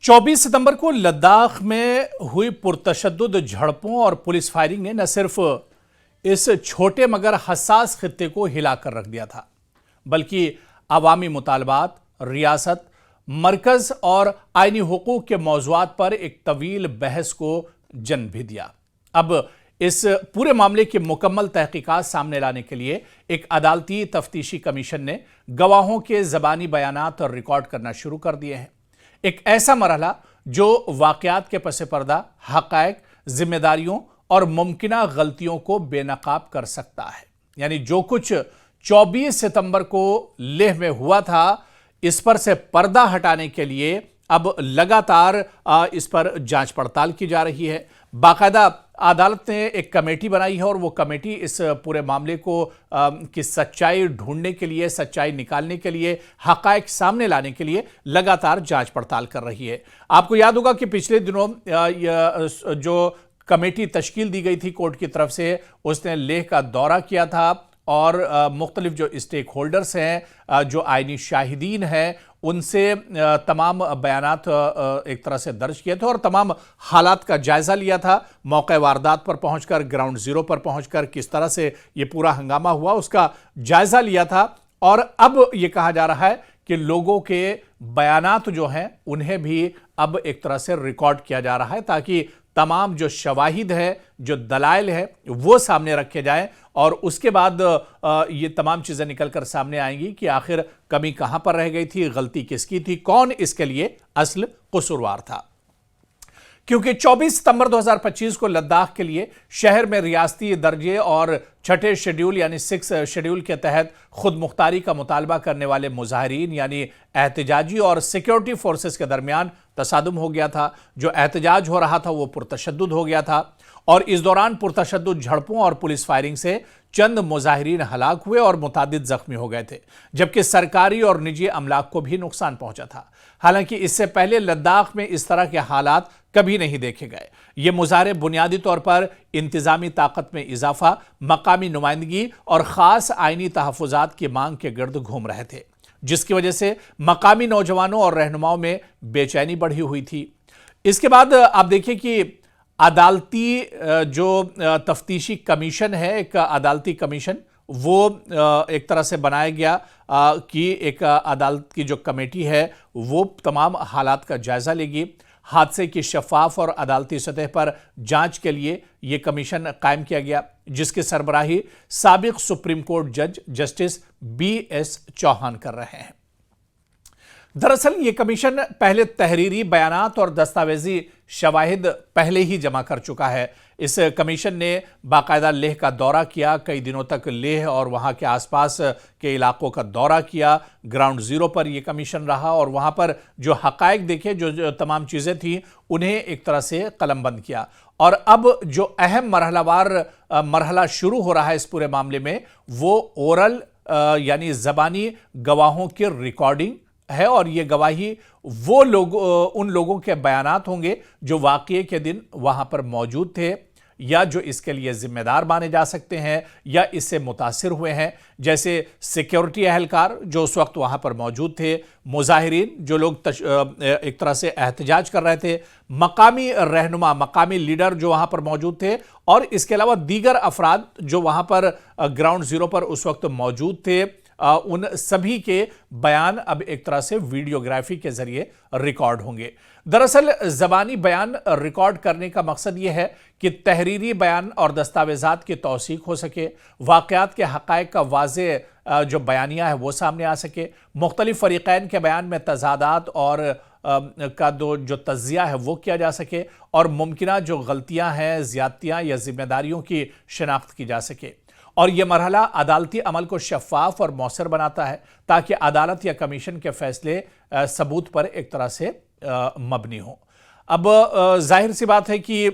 24 सितंबर को लद्दाख में हुई पुरतशद्दुद झड़पों और पुलिस फायरिंग ने न सिर्फ इस छोटे मगर हसास खित्ते को हिलाकर रख दिया था, बल्कि अवामी मुतालबात, रियासत, मरकज और आईनी हुकूक के मौज़ूआत पर एक तवील बहस को जन्म भी दिया। अब इस पूरे मामले की मुकम्मल तहकीकात सामने लाने के लिए एक अदालती तफ्तीशी कमीशन ने गवाहों के ज़बानी बयानात और रिकॉर्ड करना शुरू कर दिए हैं। एक ऐसा मरहला जो वाक़यात के पसे पर्दा हक़ाइक़, जिम्मेदारियों और मुमकिना गलतियों को बेनकाब कर सकता है। यानी जो कुछ 24 सितंबर को लेह में हुआ था, इस पर से पर्दा हटाने के लिए अब लगातार इस पर जांच पड़ताल की जा रही है। बाकायदा अदालत ने एक कमेटी बनाई है और वो कमेटी इस पूरे मामले को की सच्चाई ढूंढने के लिए, सच्चाई निकालने के लिए, हक़ाइक़ सामने लाने के लिए लगातार जांच पड़ताल कर रही है। आपको याद होगा कि पिछले दिनों जो कमेटी तश्कील दी गई थी कोर्ट की तरफ से, उसने लेह का दौरा किया था और मुख्तलिफ जो स्टेक होल्डर्स हैं, जो आईनी शाहिदीन हैं, उनसे तमाम बयानात एक तरह से दर्ज किए थे और तमाम हालात का जायज़ा लिया था। मौके वारदात पर पहुंचकर, ग्राउंड ज़ीरो पर पहुंचकर किस तरह से ये पूरा हंगामा हुआ, उसका जायज़ा लिया था। और अब ये कहा जा रहा है कि लोगों के बयानात जो हैं उन्हें भी अब एक तरह से रिकॉर्ड किया जा रहा है, ताकि तमाम जो शवाहिद है, जो दलाइल है, वो सामने रखे जाएं और उसके बाद ये तमाम चीज़ें निकलकर सामने आएंगी कि आखिर कमी कहां पर रह गई थी, गलती किसकी थी, कौन इसके लिए असल कसूरवार था। क्योंकि 24 सितंबर 2025 को लद्दाख के लिए शहर में रियासती दर्जे और छठे शेड्यूल यानी 6 शेड्यूल के तहत खुद मुख्तारी का मुतालबा करने वाले मुजाहिरीन यानी एहतजाजी और सिक्योरिटी फोर्सेस के दरमियान तसादुम हो गया था। जो एहतजाज हो रहा था वो पुरतशद्दुद हो गया था और इस दौरान पुरतशद्दुद झड़पों और पुलिस फायरिंग से चंद मुजाहिरीन हलाक हुए और मुतादिद जख्मी हो गए थे, जबकि सरकारी और निजी अमलाक को भी नुकसान पहुंचा था। हालांकि इससे पहले लद्दाख में इस तरह के हालात कभी नहीं देखे गए। ये मुजाहरे बुनियादी तौर पर इंतजामी ताकत में इजाफा, मकामी नुमाइंदगी और ख़ास आइनी तहफ़्फ़ुज़ात की मांग के गिर्द घूम रहे थे, जिसकी वजह से मकामी नौजवानों और रहनुमाओं में बेचैनी बढ़ी हुई थी। इसके बाद आप देखिए कि अदालती जो तफ्तीशी कमीशन है, एक अदालती कमीशन, वो एक तरह से बनाया गया कि एक अदालत की जो कमेटी है वो तमाम हालात का जायज़ा लेगी। हादसे की शफाफ और अदालती सतह पर जांच के लिए ये कमीशन कायम किया गया, जिसकी सरबराही साबिक सुप्रीम कोर्ट जज जस्टिस BS चौहान कर रहे हैं। दरअसल ये कमीशन पहले तहरीरी बयानात और दस्तावेजी शवाहिद पहले ही जमा कर चुका है। इस कमीशन ने बाकायदा लेह का दौरा किया, कई दिनों तक लेह और वहाँ के आसपास के इलाकों का दौरा किया। ग्राउंड ज़ीरो पर यह कमीशन रहा और वहाँ पर जो हक़ाइक़ देखे, जो तमाम चीज़ें थीं, उन्हें एक तरह से कलमबंद किया। और अब जो अहम मरहला शुरू हो रहा है इस पूरे मामले में, वो ओरल यानी ज़बानी गवाहों की रिकॉर्डिंग है और ये गवाही वो लोग, उन लोगों के बयानात होंगे जो वाक़ये के दिन वहां पर मौजूद थे या जो इसके लिए जिम्मेदार माने जा सकते हैं या इससे मुतासिर हुए हैं, जैसे सिक्योरिटी अहलकार जो उस वक्त वहां पर मौजूद थे, मुजाहिरीन जो लोग एक तरह से एहतजाज कर रहे थे, मकामी रहनुमा, मकामी लीडर जो वहां पर मौजूद थे, और इसके अलावा दीगर अफराद जो वहां पर ग्राउंड ज़ीरो पर उस वक्त मौजूद थे। उन सभी के बयान अब एक तरह से वीडियोग्राफी के जरिए रिकॉर्ड होंगे। दरअसल ज़बानी बयान रिकॉर्ड करने का मकसद यह है कि तहरीरी बयान और दस्तावेज़ात की तौसीक हो सके, वाक़यात के हक़ाइक़ का वाज़े जो बयानिया है वो सामने आ सके, मुख्तलिफ़ फ़रीक़ैन के बयान में तज़ादात और का जो तज़्ज़िया है वो किया जा सके और मुमकिना जो गलतियाँ हैं, ज़्यादतियाँ या ज़िम्मेदारियों की शिनाख्त की जा सके। और यह मरहला अदालती अमल को शफ़ाफ और मौसर बनाता है ताकि अदालत या कमीशन के फैसले सबूत पर एक तरह से मबनी हो। अब जाहिर सी बात है कि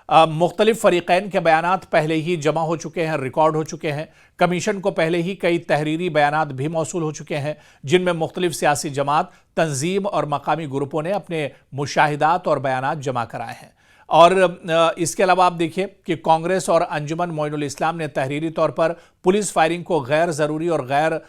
मुख्तलिफ फ़रीक़ैन के बयानात पहले ही जमा हो चुके हैं, रिकॉर्ड हो चुके हैं। कमीशन को पहले ही कई तहरीरी बयानात भी मौसूल हो चुके हैं, जिनमें मुख्तलिफ सियासी जमात, तंजीम और मकामी ग्रुपों ने अपने मुशाहिदात और बयानात जमा कराए हैं। और इसके अलावा आप देखिए कि कांग्रेस और अंजुमन मोइनुल इस्लाम ने तहरीरी तौर पर पुलिस फायरिंग को गैर ज़रूरी और गैर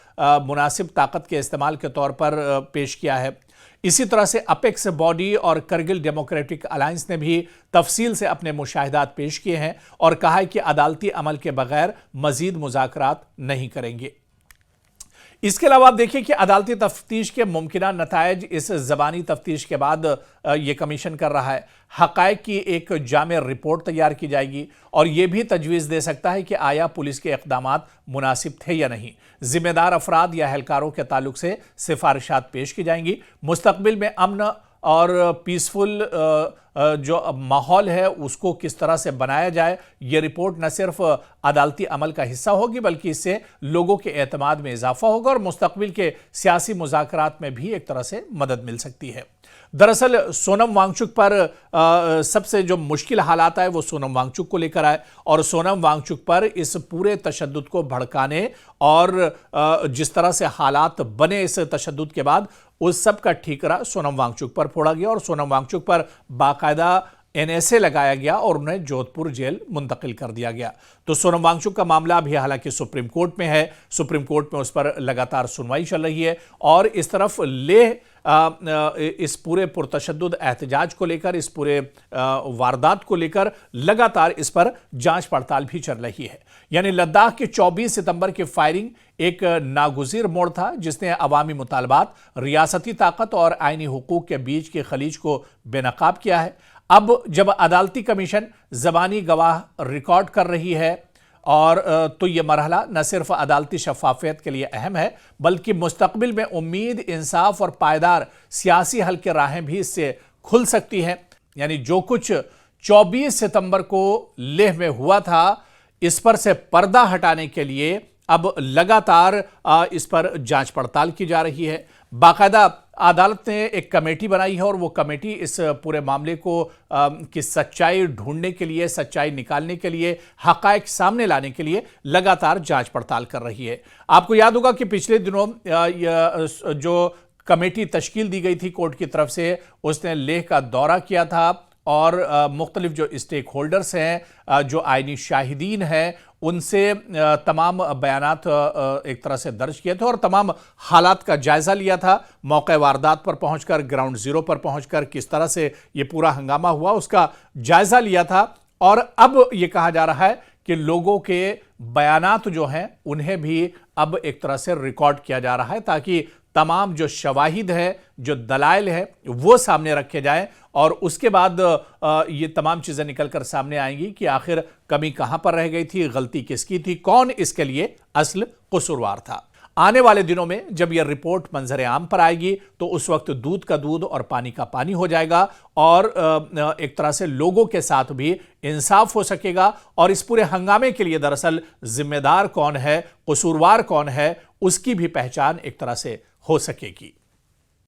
मुनासिब ताकत के इस्तेमाल के तौर पर पेश किया है। इसी तरह से अपेक्स बॉडी और करगिल डेमोक्रेटिक अलायंस ने भी तफसील से अपने मुशाहिदात पेश किए हैं और कहा है कि अदालती अमल के बगैर मजीद मुज़ाकरात नहीं करेंगे। इसके अलावा आप देखिए कि अदालती तफ्तीश के मुमकिना नतायज इस ज़बानी तफ्तीश के बाद ये कमीशन कर रहा है। हक़ाइक़ की एक जामे रिपोर्ट तैयार की जाएगी और यह भी तजवीज़ दे सकता है कि आया पुलिस के इक़दामात मुनासिब थे या नहीं। ज़िम्मेदार अफराद या एहलकारों के ताल्लुक से सिफारिशात पेश की जाएंगी। मुस्तक़बिल में अमन और पीसफुल जो माहौल है उसको किस तरह से बनाया जाए, ये रिपोर्ट न सिर्फ अदालती अमल का हिस्सा होगी बल्कि इससे लोगों के एतमाद में इजाफा होगा और मुस्तक़बिल के सियासी मुज़ाकरात में भी एक तरह से मदद मिल सकती है। दरअसल सोनम वांगचुक पर सबसे जो मुश्किल हालात आए वो सोनम वांगचुक को लेकर आए और सोनम वांगचुक पर इस पूरे तशद्दुद को भड़काने और जिस तरह से हालात बने इस तशद्दुद के बाद उस सब का ठीकरा सोनम वांगचुक पर फोड़ा गया और सोनम वांगचुक पर बाकायदा NSA लगाया गया और उन्हें जोधपुर जेल मुंतकिल कर दिया गया। तो सोनम वांगचुक का मामला अभी हालांकि सुप्रीम कोर्ट में है, सुप्रीम कोर्ट में उस पर लगातार सुनवाई चल रही है और इस तरफ लेह इस पूरे पुरतशद्दुद एहतजाज को लेकर, इस पूरे वारदात को लेकर लगातार इस पर जांच पड़ताल भी चल रही है। यानी लद्दाख के 24 सितंबर की फायरिंग एक नागुज़ीर मोड़ था जिसने अवामी मुतालबात, रियासती ताकत और आईनी हुकूक के बीच के खलीज को बेनकाब किया है। अब जब अदालती कमीशन ज़बानी गवाह रिकॉर्ड कर रही है और तो ये मरहला न सिर्फ अदालती शफाफियत के लिए अहम है बल्कि मुस्तक़बिल में उम्मीद, इंसाफ और पायदार सियासी हल के राहें भी इससे खुल सकती हैं। यानी जो कुछ 24 सितंबर को लेह में हुआ था इस पर से पर्दा हटाने के लिए अब लगातार इस पर जांच पड़ताल की जा रही है। बाकायदा अदालत ने एक कमेटी बनाई है और वो कमेटी इस पूरे मामले को की सच्चाई ढूंढने के लिए, सच्चाई निकालने के लिए, हक़ाइक़ सामने लाने के लिए लगातार जांच पड़ताल कर रही है। आपको याद होगा कि पिछले दिनों जो कमेटी तश्कील दी गई थी कोर्ट की तरफ से, उसने लेह का दौरा किया था और मुख्तलिफ जो स्टेक होल्डर्स हैं, जो आईनी शाहिदीन हैं, उनसे तमाम बयानात एक तरह से दर्ज किए थे और तमाम हालात का जायज़ा लिया था। मौके वारदात पर पहुंचकर, ग्राउंड ज़ीरो पर पहुंचकर किस तरह से ये पूरा हंगामा हुआ उसका जायज़ा लिया था और अब ये कहा जा रहा है कि लोगों के बयानात जो हैं उन्हें भी अब एक तरह से रिकॉर्ड किया जा रहा है ताकि तमाम जो शवाहिद है, जो दलाइल है वो सामने रखे जाएं और उसके बाद ये तमाम चीज़ें निकलकर सामने आएंगी कि आखिर कमी कहां पर रह गई थी, गलती किसकी थी, कौन इसके लिए असल कसूरवार था। आने वाले दिनों में जब यह रिपोर्ट मंजर आम पर आएगी तो उस वक्त दूध का दूध और पानी का पानी हो जाएगा और एक तरह से लोगों के साथ भी इंसाफ हो सकेगा और इस पूरे हंगामे के लिए दरअसल जिम्मेदार कौन है, कसूरवार कौन है, उसकी भी पहचान एक तरह से हो सकेगी।